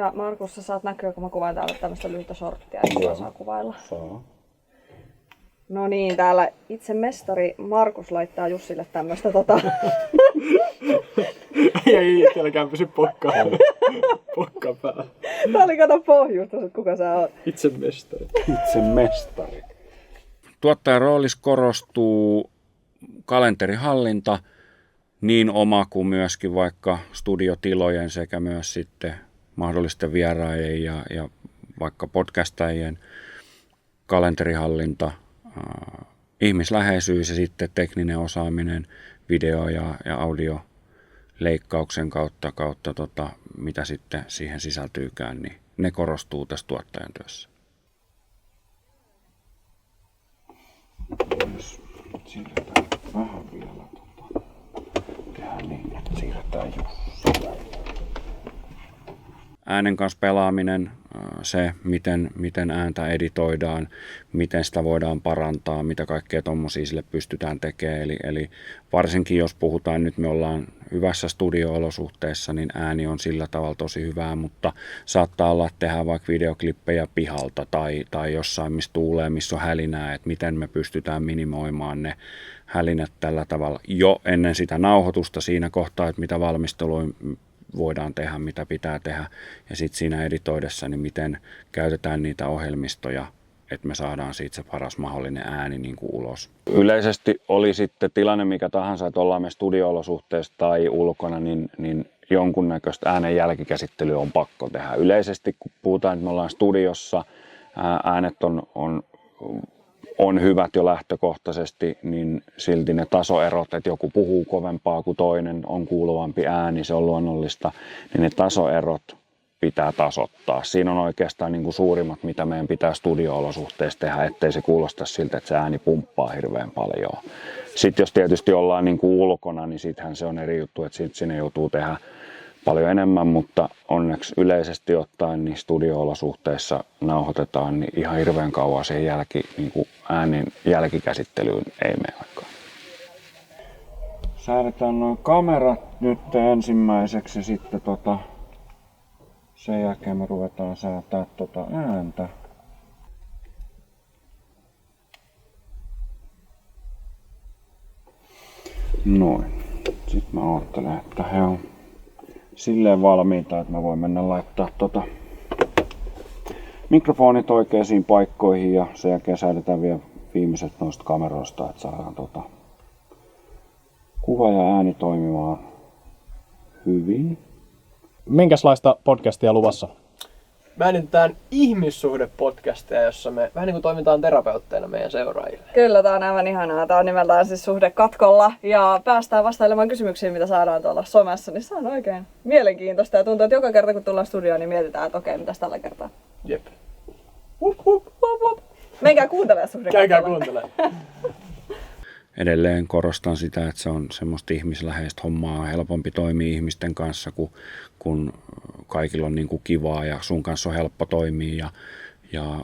Ja Markus, sä saat näkyä, kun mä kuvaan täällä tämmöistä lyhyttä shorttia, että saa kuvailla. Saa. No niin, täällä itse mestari Markus laittaa Jussille tämmöistä Ei itselläkään pysy pokka päällä. Tää oli kato pohjustus, että kuka sä oot. Itse mestari. Tuottajan roolissa korostuu kalenterihallinta, niin oma kuin myöskin vaikka studiotilojen sekä myös sitten mahdollisten vieraajien ja vaikka podcastajien kalenterihallinta, ihmisläheisyys ja sitten tekninen osaaminen video- ja audioleikkauksen kautta mitä sitten siihen sisältyykään, niin ne korostuu tässä tuottajan työssä. Siirretään vähän vielä tehdään niin, että siirretään Jussi. Äänen kanssa pelaaminen, se miten ääntä editoidaan, miten sitä voidaan parantaa, mitä kaikkea tommosia sille pystytään tekemään. Eli varsinkin jos puhutaan, nyt me ollaan hyvässä studio-olosuhteessa, niin ääni on sillä tavalla tosi hyvää, mutta saattaa olla, että tehdään vaikka videoklippejä pihalta tai jossain, missä tuulee, missä on hälinää, että miten me pystytään minimoimaan ne hälinät tällä tavalla jo ennen sitä nauhoitusta siinä kohtaa, että mitä valmistelua voidaan tehdä, mitä pitää tehdä, ja sitten siinä editoidessa, niin miten käytetään niitä ohjelmistoja, että me saadaan siitä se paras mahdollinen ääni niin kuin ulos. Yleisesti oli sitten tilanne mikä tahansa, että ollaan me studio-olosuhteessa tai ulkona, niin jonkunnäköistä äänen jälkikäsittelyä on pakko tehdä. Yleisesti kun puhutaan, että me ollaan studiossa, äänet on hyvät jo lähtökohtaisesti, niin silti ne tasoerot, että joku puhuu kovempaa kuin toinen, on kuuluvampi ääni, se on luonnollista, niin ne tasoerot pitää tasoittaa. Siinä on oikeastaan niin kuin suurimmat, mitä meidän pitää studio-olosuhteissa tehdä, ettei se kuulosta siltä, että se ääni pumppaa hirveän paljon. Sitten jos tietysti ollaan niin kuin ulkona, niin sittenhän se on eri juttu, että sitten sinne joutuu tehdä paljon enemmän, mutta onneksi yleisesti ottaen niin studio-olosuhteissa nauhoitetaan niin ihan hirveän kauan siihen niin äänen jälkikäsittelyyn ei mene aikaan. Säädetään nuo kamerat nyt ensimmäiseksi ja sitten sen jälkeen me ruvetaan säätää ääntä. Noin. Sitten mä ajattelen, että he on silleen valmiita, että mä voin mennä laittaa mikrofonit oikeisiin paikkoihin ja sen jälkeen säädetään vielä viimeiset noista kameroista, että saadaan kuva ja ääni toimimaan hyvin. Minkälaista podcastia luvassa? Me äänitetään ihmissuhdepodcastia, jossa me vähän niin kuin toimitaan terapeutteina meidän seuraajille. Kyllä, tää on aivan ihanaa. Tää on nimeltään siis Suhde katkolla ja päästään vastailemaan kysymyksiin, mitä saadaan tuolla somessa. Niin se on oikein mielenkiintoista ja tuntuu, että joka kerta kun tullaan studioon, niin mietitään, että okei, mitäs tällä kertaa. Jep. Menkää kuuntelemaan Suhde katkolla. Käykää kuuntelemaan. Edelleen korostan sitä, että se on semmoista ihmisläheistä hommaa, on helpompi toimia ihmisten kanssa, kun kaikilla on niin kuin kivaa ja sun kanssa on helppo toimia ja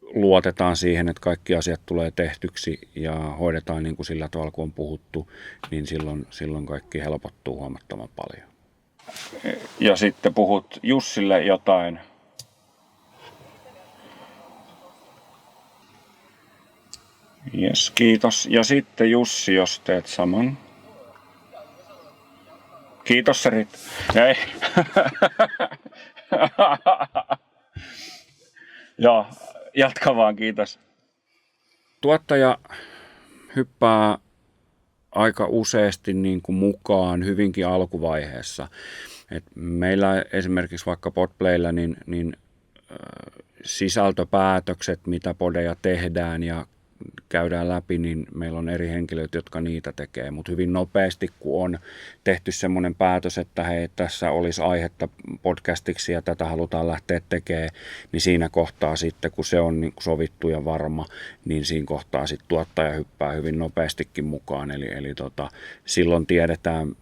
luotetaan siihen, että kaikki asiat tulee tehtyksi ja hoidetaan niin kuin sillä tavalla, kun on puhuttu, niin silloin kaikki helpottuu huomattavan paljon. Ja sitten puhut Jussille jotain. Jes, kiitos. Ja sitten Jussi, jos teet saman. Kiitos, Serit. Ei. Joo, jatka vaan, kiitos. Tuottaja hyppää aika useasti niin kuin mukaan hyvinkin alkuvaiheessa. Et meillä esimerkiksi vaikka Podplaylla niin sisältöpäätökset, mitä podeja tehdään ja käydään läpi, niin meillä on eri henkilöt, jotka niitä tekee, mutta hyvin nopeasti, kun on tehty semmoinen päätös, että hei, tässä olisi aihetta podcastiksi ja tätä halutaan lähteä tekemään, niin siinä kohtaa sitten, kun se on niin sovittu ja varma, niin siinä kohtaa sitten tuottaja hyppää hyvin nopeastikin mukaan, eli silloin tiedetään,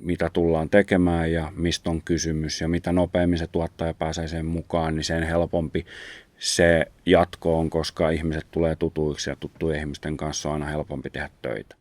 mitä tullaan tekemään ja mistä on kysymys ja mitä nopeammin se tuottaja pääsee sen mukaan, niin sen helpompi se jatko on, koska ihmiset tulee tutuiksi ja tuttujen ihmisten kanssa on aina helpompi tehdä töitä.